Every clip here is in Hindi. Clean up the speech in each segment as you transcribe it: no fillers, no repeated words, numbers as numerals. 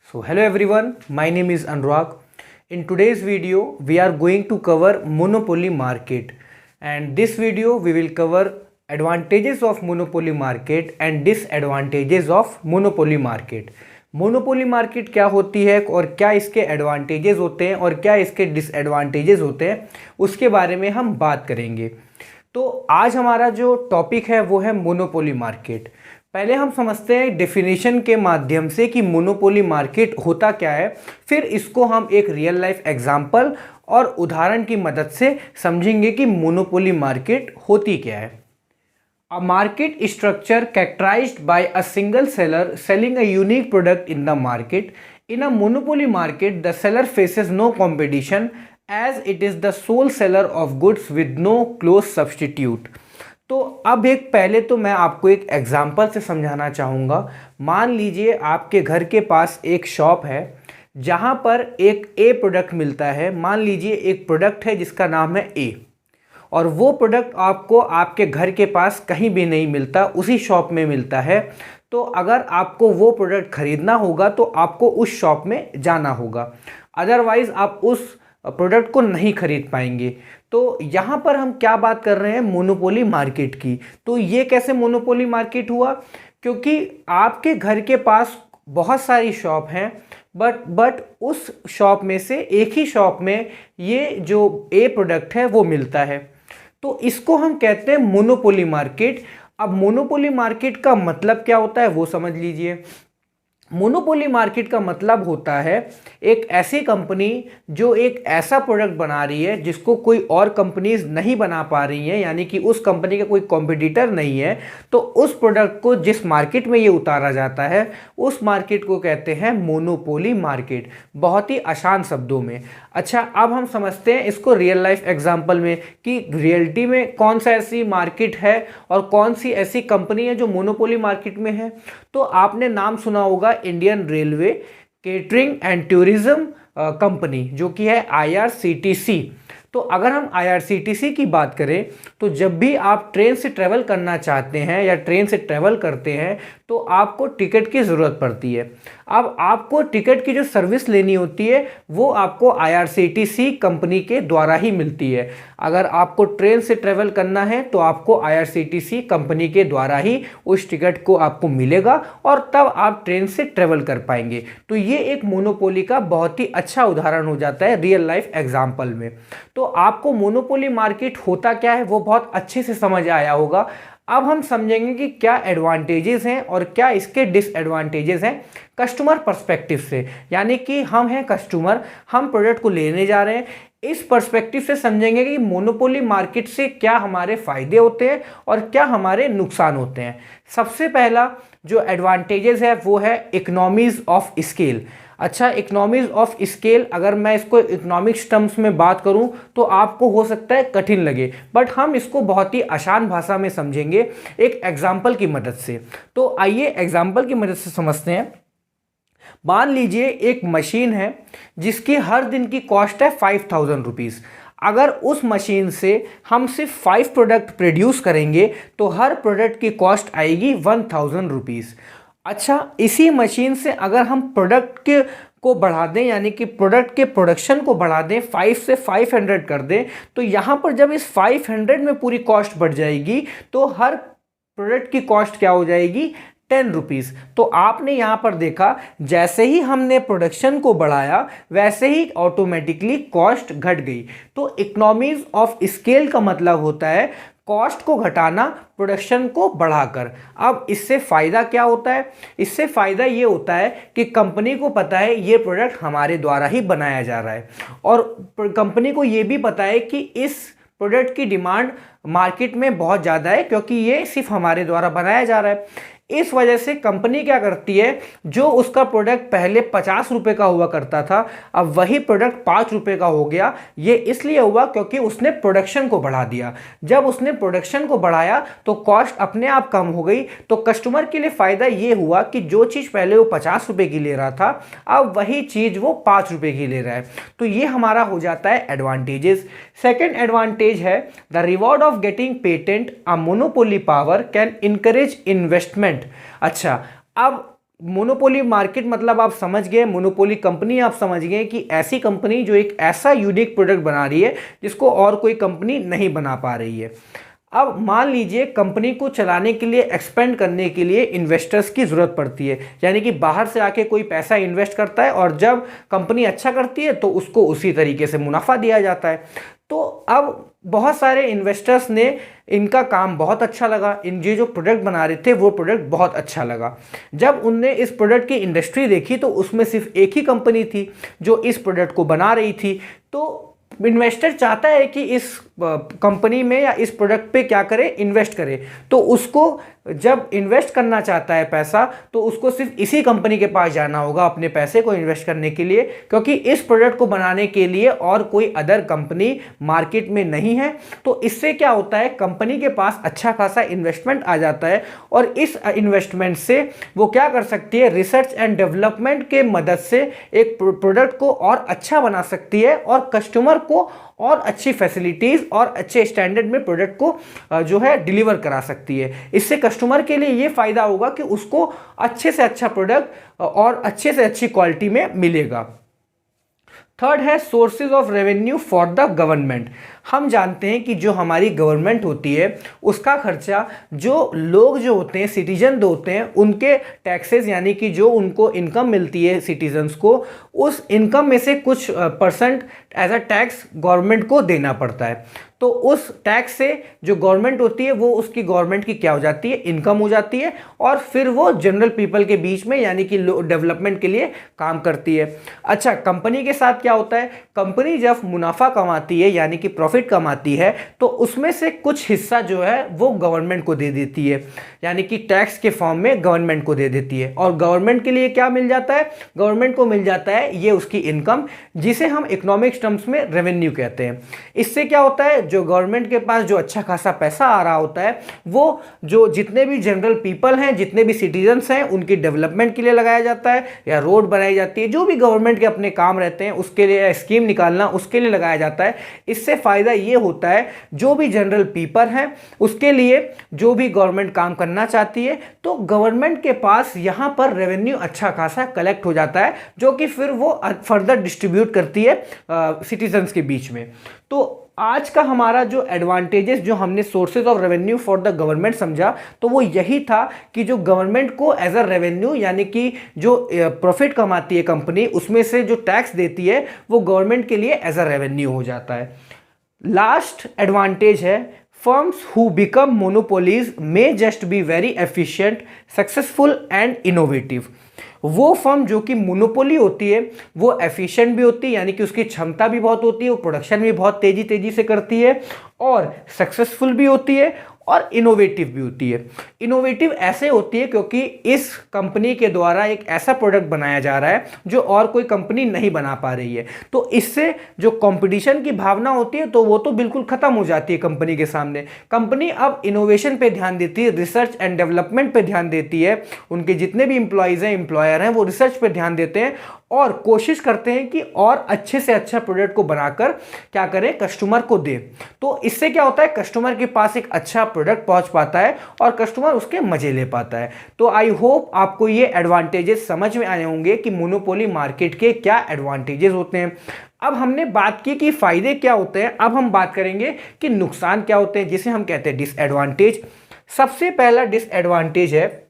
So hello everyone, my name is Anurag. In today's video, we are going to cover monopoly market, and this video we will cover advantages of monopoly market and disadvantages of monopoly market. Monopoly market क्या होती है और क्या इसके एडवांटेजेस होते हैं और क्या इसके डिसएडवांटेजेस होते हैं, उसके बारे में हम बात करेंगे। तो आज हमारा जो टॉपिक है वो है मोनोपोली मार्केट। पहले हम समझते हैं डेफिनेशन के माध्यम से कि मोनोपोली मार्केट होता क्या है, फिर इसको हम एक रियल लाइफ एग्जांपल और उदाहरण की मदद से समझेंगे कि मोनोपोली मार्केट होती क्या है। A market structure characterized by a single seller selling a unique product in the market. In a monopoly market, the seller faces no competition as it is the sole seller of goods with no close substitute. तो अब पहले तो मैं आपको एक एग्जांपल से समझाना चाहूँगा। मान लीजिए आपके घर के पास एक शॉप है जहाँ पर एक ए प्रोडक्ट मिलता है। मान लीजिए एक प्रोडक्ट है जिसका नाम है ए, और वो प्रोडक्ट आपको आपके घर के पास कहीं भी नहीं मिलता, उसी शॉप में मिलता है। तो अगर आपको वो प्रोडक्ट खरीदना होगा तो आपको उस शॉप में जाना होगा, अदरवाइज़ आप उस प्रोडक्ट को नहीं खरीद पाएंगे। तो यहाँ पर हम क्या बात कर रहे हैं, मोनोपोली मार्केट की। तो ये कैसे मोनोपोली मार्केट हुआ? क्योंकि आपके घर के पास बहुत सारी शॉप हैं, बट उस शॉप में से एक ही शॉप में ये जो ए प्रोडक्ट है वो मिलता है। तो इसको हम कहते हैं मोनोपोली मार्केट। अब मोनोपोली मार्केट का मतलब क्या होता है वो समझ लीजिए। मोनोपोली मार्केट का मतलब होता है एक ऐसी कंपनी जो एक ऐसा प्रोडक्ट बना रही है जिसको कोई और कंपनीज नहीं बना पा रही हैं, यानी कि उस कंपनी का कोई कॉम्पिटिटर नहीं है। तो उस प्रोडक्ट को जिस मार्केट में ये उतारा जाता है उस मार्केट को कहते हैं मोनोपोली मार्केट, बहुत ही आसान शब्दों में। अच्छा, अब हम समझते हैं इसको रियल लाइफ एग्जाम्पल में कि रियलिटी में कौन सा ऐसी मार्केट है और कौन सी ऐसी कंपनी है जो मोनोपोली मार्केट में है। तो आपने नाम सुना होगा Indian railway catering and tourism company, जो कि है IRCTC। तो अगर हम IRCTC की बात करें तो जब भी आप ट्रेन से ट्रैवल करना चाहते हैं या ट्रेन से ट्रैवल करते हैं तो आपको टिकट की ज़रूरत पड़ती है। अब आपको टिकट की जो सर्विस लेनी होती है वो आपको IRCTC कंपनी के द्वारा ही मिलती है। अगर आपको ट्रेन से ट्रैवल करना है तो आपको IRCTC कंपनी के द्वारा ही उस टिकट को आपको मिलेगा और तब आप ट्रेन से ट्रैवल कर पाएंगे। तो ये एक मोनोपोली का बहुत ही अच्छा उदाहरण हो जाता है रियल लाइफ एग्जाम्पल में। तो आपको मोनोपोली मार्केट होता क्या है वो बहुत अच्छे से समझ आया होगा। अब हम समझेंगे कि क्या एडवांटेजेस हैं और क्या इसके डिसएडवांटेजेस हैं कस्टमर पर्सपेक्टिव से, यानी कि हम हैं कस्टमर, हम प्रोडक्ट को लेने जा रहे हैं। इस पर्सपेक्टिव से समझेंगे कि मोनोपोली मार्केट से क्या हमारे फायदे होते हैं और क्या हमारे नुकसान होते हैं। सबसे पहला जो एडवांटेजेस है वो है इकोनॉमीज ऑफ स्केल। अच्छा, इकोनॉमीज ऑफ स्केल, अगर मैं इसको इकोनॉमिक्स टर्म्स में बात करूं तो आपको हो सकता है कठिन लगे, बट हम इसको बहुत ही आसान भाषा में समझेंगे एक एग्जाम्पल की मदद से। तो आइए एग्जाम्पल की मदद से समझते हैं। मान लीजिए एक मशीन है जिसकी हर दिन की कॉस्ट है 5000 रुपीज़। अगर उस मशीन से हम सिर्फ 5 प्रोडक्ट प्रोड्यूस करेंगे तो हर प्रोडक्ट की कॉस्ट आएगी 1000 रुपीज़। अच्छा, इसी मशीन से अगर हम प्रोडक्ट के को बढ़ा दें, यानी कि प्रोडक्ट के प्रोडक्शन को बढ़ा दें, 5 से 500 कर दें, तो यहाँ पर जब इस 500 में पूरी कॉस्ट बढ़ जाएगी तो हर प्रोडक्ट की कॉस्ट क्या हो जाएगी, 10 रुपीज़। तो आपने यहाँ पर देखा जैसे ही हमने प्रोडक्शन को बढ़ाया वैसे ही ऑटोमेटिकली कॉस्ट घट गई। तो इकोनॉमीज ऑफ स्केल का मतलब होता है कॉस्ट को घटाना प्रोडक्शन को बढ़ाकर। अब इससे फ़ायदा क्या होता है? इससे फ़ायदा ये होता है कि कंपनी को पता है ये प्रोडक्ट हमारे द्वारा ही बनाया जा रहा है, और कंपनी को ये भी पता है कि इस प्रोडक्ट की डिमांड मार्केट में बहुत ज़्यादा है क्योंकि ये सिर्फ हमारे द्वारा बनाया जा रहा है। इस वजह से कंपनी क्या करती है, जो उसका प्रोडक्ट पहले 50 रुपये का हुआ करता था अब वही प्रोडक्ट 5 रुपये का हो गया। ये इसलिए हुआ क्योंकि उसने प्रोडक्शन को बढ़ा दिया। जब उसने प्रोडक्शन को बढ़ाया तो कॉस्ट अपने आप कम हो गई। तो कस्टमर के लिए फ़ायदा ये हुआ कि जो चीज़ पहले वो 50 रुपये की ले रहा था अब वही चीज़ वो 5 रुपये की ले रहा है। तो ये हमारा हो जाता है एडवांटेजेस। सेकेंड एडवांटेज है the reward of getting patent a monopoly power can encourage investment. अच्छा, अब मोनोपोली मार्केट मतलब आप समझ गए, मोनोपोली कंपनी आप समझ गए कि ऐसी कंपनी जो एक ऐसा यूनिक प्रोडक्ट बना रही है जिसको और कोई कंपनी नहीं बना पा रही है। अब मान लीजिए कंपनी को चलाने के लिए, एक्सपेंड करने के लिए इन्वेस्टर्स की ज़रूरत पड़ती है, यानी कि बाहर से आके कोई पैसा इन्वेस्ट करता है और जब कंपनी अच्छा करती है तो उसको उसी तरीके से मुनाफा दिया जाता है। तो अब बहुत सारे इन्वेस्टर्स ने, इनका काम बहुत अच्छा लगा, इन ये जो प्रोडक्ट बना रहे थे वो प्रोडक्ट बहुत अच्छा लगा। जब उनने इस प्रोडक्ट की इंडस्ट्री देखी तो उसमें सिर्फ एक ही कंपनी थी जो इस प्रोडक्ट को बना रही थी। तो इन्वेस्टर चाहता है कि इस कंपनी में या इस प्रोडक्ट पे क्या करे, इन्वेस्ट करे। तो उसको जब इन्वेस्ट करना चाहता है पैसा, तो उसको सिर्फ इसी कंपनी के पास जाना होगा अपने पैसे को इन्वेस्ट करने के लिए, क्योंकि इस प्रोडक्ट को बनाने के लिए और कोई अदर कंपनी मार्केट में नहीं है। तो इससे क्या होता है, कंपनी के पास अच्छा खासा इन्वेस्टमेंट आ जाता है और इस इन्वेस्टमेंट से वो क्या कर सकती है, रिसर्च एंड डेवलपमेंट के मदद से एक प्रोडक्ट को और अच्छा बना सकती है और कस्टमर को और अच्छी फैसिलिटीज़ और अच्छे स्टैंडर्ड में प्रोडक्ट को जो है डिलीवर करा सकती है। इससे कस्टमर के लिए ये फ़ायदा होगा कि उसको अच्छे से अच्छा प्रोडक्ट और अच्छे से अच्छी क्वालिटी में मिलेगा। थर्ड है sources of revenue for the government. हम जानते हैं कि जो हमारी गवर्नमेंट होती है उसका खर्चा जो लोग जो होते हैं, सिटीजन होते हैं, उनके टैक्सेस यानी कि जो उनको इनकम मिलती है सिटीजन्स को, उस इनकम में से कुछ percent as a tax government को देना पड़ता है। तो उस टैक्स से जो गवर्नमेंट होती है वो उसकी गवर्नमेंट की क्या हो जाती है, इनकम हो जाती है और फिर वो जनरल पीपल के बीच में यानी कि डेवलपमेंट के लिए काम करती है। अच्छा, कंपनी के साथ क्या होता है, कंपनी जब मुनाफा कमाती है यानी कि प्रॉफिट कमाती है तो उसमें से कुछ हिस्सा जो है वो गवर्नमेंट को दे देती है, यानी कि टैक्स के फॉर्म में गवर्नमेंट को दे देती है। और गवर्नमेंट के लिए क्या मिल जाता है, गवर्नमेंट को मिल जाता है ये उसकी इनकम, जिसे हम इकोनॉमिक्स टर्म्स में रेवेन्यू कहते हैं। इससे क्या होता है, जो गवर्नमेंट के पास जो अच्छा खासा पैसा आ रहा होता है वो जो जितने भी जनरल पीपल हैं, जितने भी सिटीजन्स हैं, उनकी डेवलपमेंट के लिए लगाया जाता है या रोड बनाई जाती है, जो भी गवर्नमेंट के अपने काम रहते हैं उसके लिए, स्कीम निकालना उसके लिए लगाया जाता है। इससे फायदा ये होता है जो भी जनरल पीपल हैं उसके लिए, जो भी गवर्नमेंट काम करना चाहती है तो गवर्नमेंट के पास यहाँ पर रेवेन्यू अच्छा खासा कलेक्ट हो जाता है, जो कि फिर वो फर्दर डिस्ट्रीब्यूट करती है सिटीजन्स के बीच में। तो आज का हमारा जो एडवांटेजेस, जो हमने sources of revenue for the government समझा, तो वो यही था कि जो गवर्नमेंट को एज अ रेवेन्यू यानी कि जो प्रॉफिट कमाती है कंपनी, उसमें से जो टैक्स देती है वो गवर्नमेंट के लिए एज अ रेवेन्यू हो जाता है। लास्ट एडवांटेज है firms who become monopolies may just be very efficient, successful and innovative। वो फर्म जो कि मोनोपोली होती है वो एफिशिएंट भी होती है, यानी कि उसकी क्षमता भी बहुत होती है, वो प्रोडक्शन भी बहुत तेजी से करती है और सक्सेसफुल भी होती है और इनोवेटिव भी होती है। इनोवेटिव ऐसे होती है क्योंकि इस कंपनी के द्वारा एक ऐसा प्रोडक्ट बनाया जा रहा है जो और कोई कंपनी नहीं बना पा रही है। तो इससे जो कंपटीशन की भावना होती है तो वो तो बिल्कुल खत्म हो जाती है कंपनी के सामने। कंपनी अब इनोवेशन पे ध्यान देती है, रिसर्च एंड डेवलपमेंट पे ध्यान देती है, उनके जितने भी एम्प्लॉयज़ हैं, एम्प्लॉयर हैं, वो रिसर्च पे ध्यान देते हैं और कोशिश करते हैं कि और अच्छे से अच्छा प्रोडक्ट को बनाकर क्या करें, कस्टमर को दे। तो इससे क्या होता है, कस्टमर के पास एक अच्छा प्रोडक्ट पहुंच पाता है और कस्टमर उसके मजे ले पाता है। तो आई होप आपको ये एडवांटेजेस समझ में आए होंगे कि मोनोपोली मार्केट के क्या एडवांटेजेस होते हैं। अब हमने बात की कि फायदे क्या होते हैं, अब हम बात करेंगे कि नुकसान क्या होते हैं, जिसे हम कहते हैं डिसएडवांटेज। सबसे पहला डिसएडवांटेज है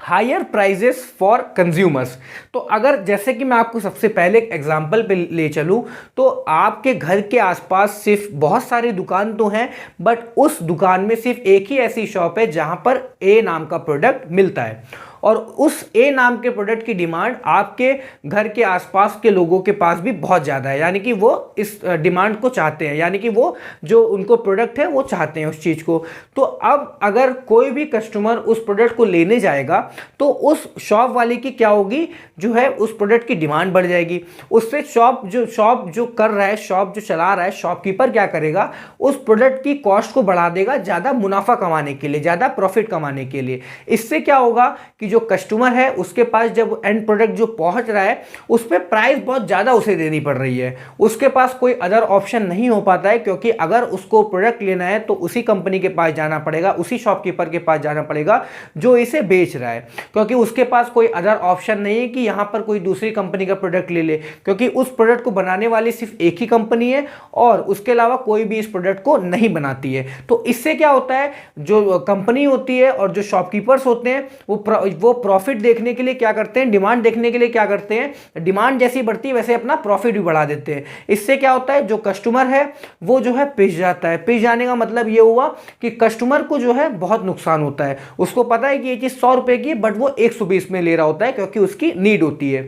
हायर प्राइजेस फॉर कंज्यूमर्स। तो अगर जैसे कि मैं आपको सबसे पहले एक एग्जांपल पे ले चलूं तो आपके घर के आसपास सिर्फ बहुत सारी दुकान तो हैं, बट उस दुकान में सिर्फ एक ही ऐसी शॉप है जहां पर ए नाम का प्रोडक्ट मिलता है और उस ए नाम के प्रोडक्ट की डिमांड आपके घर के आसपास के लोगों के पास भी बहुत ज़्यादा है, यानी कि वो इस डिमांड को चाहते हैं, यानी कि वो जो उनको प्रोडक्ट है वो चाहते हैं उस चीज़ को। तो अब अगर कोई भी कस्टमर उस प्रोडक्ट को लेने जाएगा तो उस शॉप वाले की क्या होगी, जो है उस प्रोडक्ट की डिमांड बढ़ जाएगी। उससे शॉप जो कर रहा है, शॉप जो चला रहा है, शॉपकीपर क्या करेगा, उस प्रोडक्ट की कॉस्ट को बढ़ा देगा ज़्यादा मुनाफा कमाने के लिए, ज़्यादा प्रॉफिट कमाने के लिए। इससे क्या होगा कि जो कस्टमर है उसके पास जब एंड प्रोडक्ट जो पहुंच रहा है उस पर प्राइस बहुत ज़्यादा उसे देनी पड़ रही है, उसके पास कोई अदर ऑप्शन नहीं हो पाता है, क्योंकि अगर उसको प्रोडक्ट लेना है तो उसी कंपनी के पास जाना पड़ेगा, उसी शॉपकीपर के पास जाना पड़ेगा जो इसे बेच रहा है, क्योंकि उसके पास कोई अदर ऑप्शन नहीं है कि यहाँ पर कोई दूसरी कंपनी का प्रोडक्ट ले ले, क्योंकि उस प्रोडक्ट को बनाने वाली सिर्फ एक ही कंपनी है और उसके अलावा कोई भी इस प्रोडक्ट को नहीं बनाती है। तो इससे क्या होता है, जो कंपनी होती है और जो शॉपकीपर्स होते हैं वो प्रॉफिट देखने के लिए क्या करते हैं, डिमांड देखने के लिए क्या करते हैं, डिमांड जैसी बढ़ती है वैसे अपना प्रॉफिट भी बढ़ा देते हैं। इससे क्या होता है, जो कस्टमर है वो जो है पिस जाता है। पिस जाने का मतलब ये हुआ कि कस्टमर को जो है बहुत नुकसान होता है, उसको पता है कि ये चीज 100 रुपए की बट वो 120 में ले रहा होता है क्योंकि उसकी नीड होती है।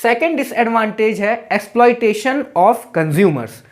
सेकेंड डिसएडवांटेज है एक्सप्लॉयटेशन ऑफ कंज्यूमर्स।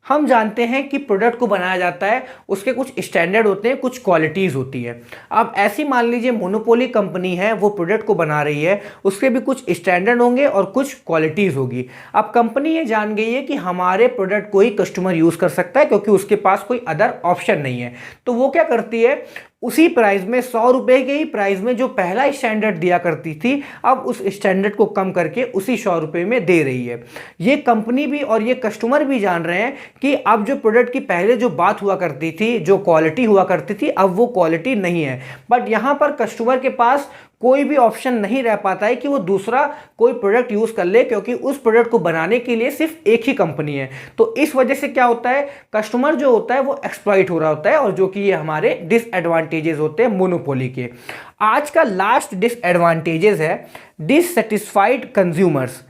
हम जानते हैं कि प्रोडक्ट को बनाया जाता है, उसके कुछ स्टैंडर्ड होते हैं, कुछ क्वालिटीज़ होती है। अब ऐसी मान लीजिए मोनोपोली कंपनी है, वो प्रोडक्ट को बना रही है, उसके भी कुछ स्टैंडर्ड होंगे और कुछ क्वालिटीज़ होगी। अब कंपनी ये जान गई है कि हमारे प्रोडक्ट को ही कस्टमर यूज़ कर सकता है क्योंकि उसके पास कोई अदर ऑप्शन नहीं है, तो वो क्या करती है, उसी प्राइस में 100 रुपए के ही प्राइस में जो पहला स्टैंडर्ड दिया करती थी अब उस स्टैंडर्ड को कम करके उसी 100 रुपए में दे रही है। ये कंपनी भी और ये कस्टमर भी जान रहे हैं कि अब जो प्रोडक्ट की पहले जो बात हुआ करती थी, जो क्वालिटी हुआ करती थी, अब वो क्वालिटी नहीं है। बट यहाँ पर कस्टमर के पास कोई भी ऑप्शन नहीं रह पाता है कि वो दूसरा कोई प्रोडक्ट यूज़ कर ले, क्योंकि उस प्रोडक्ट को बनाने के लिए सिर्फ एक ही कंपनी है। तो इस वजह से क्या होता है, कस्टमर जो होता है वो एक्सप्लॉइट हो रहा होता है, और जो कि ये हमारे डिसएडवांटेजेस होते हैं मोनोपोली के। आज का लास्ट डिसएडवांटेजेस है dissatisfied consumers.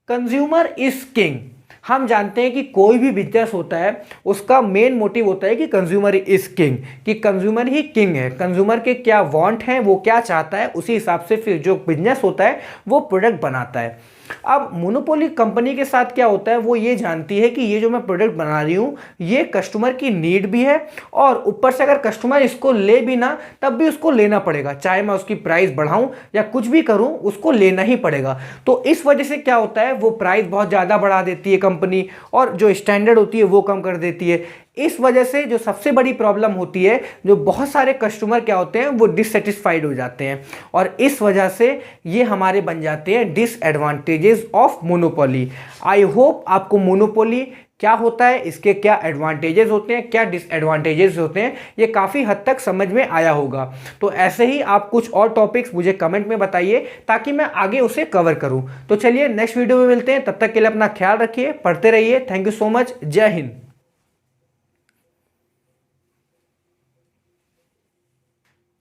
Consumer is king. हम जानते हैं कि कोई भी बिजनेस होता है उसका मेन मोटिव होता है कि कंज्यूमर इज किंग, कि कंज्यूमर ही किंग है। कंज्यूमर के क्या वांट हैं, वो क्या चाहता है, उसी हिसाब से फिर जो बिजनेस होता है वो प्रोडक्ट बनाता है। अब मोनोपोली कंपनी के साथ क्या होता है, वो ये जानती है कि ये जो मैं प्रोडक्ट बना रही हूँ ये कस्टमर की नीड भी है, और ऊपर से अगर कस्टमर इसको ले भी ना तब भी उसको लेना पड़ेगा, चाहे मैं उसकी प्राइस बढ़ाऊं या कुछ भी करूं उसको लेना ही पड़ेगा। तो इस वजह से क्या होता है, वो प्राइस बहुत ज़्यादा बढ़ा देती है कंपनी, और जो स्टैंडर्ड होती है वो कम कर देती है। इस वजह से जो सबसे बड़ी प्रॉब्लम होती है, जो बहुत सारे कस्टमर क्या होते हैं वो डिससेटिस्फाइड हो जाते हैं, और इस वजह से ये हमारे बन जाते हैं disadvantages of monopoly. I hope आपको मोनोपोली क्या होता है, इसके क्या एडवांटेजेस होते हैं, क्या डिसएडवांटेजेस होते हैं, ये काफ़ी हद तक समझ में आया होगा। तो ऐसे ही आप कुछ और टॉपिक्स मुझे कमेंट में बताइए ताकि मैं आगे उसे कवर करूं। तो चलिए नेक्स्ट वीडियो में मिलते हैं, तब तक के लिए अपना ख्याल रखिए, पढ़ते रहिए। Thank you so much. जय हिंद।